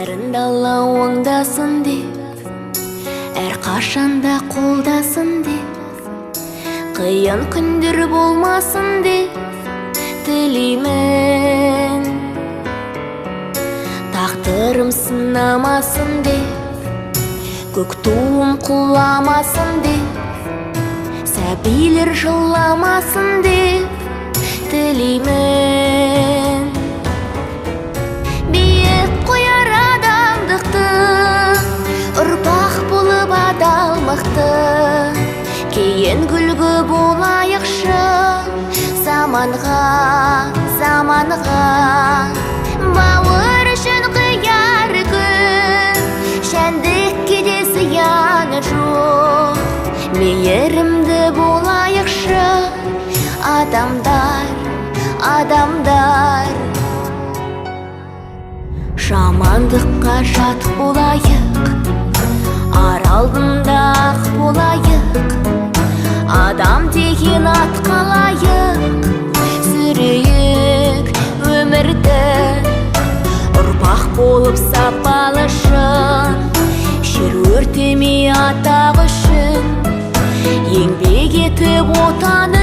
Қарындала оңдасын деп, әр қашанда қолдасын деп, қиын күндер болмасын деп тілеймін. Тағдырым сынамасын деп, көк туым құламасын деп, сәбилер жыламасын деп тілеймін. Биік қояр адамдықты, ұрпақ болып адал мықты, кейін күлгі болайықшы заманға. Бауыр үшін қияр күн, шәндікке де зияны жоқ. Мейірімді болайықшы адамдар. Жамандыққа жат болайық, ар алдында ақ болайық, адам деген ат қалайық, сүрейік өмірді. Ұрпақ болып сапалы шын, жер өртемей атақ үшін, еңбек етіп отаны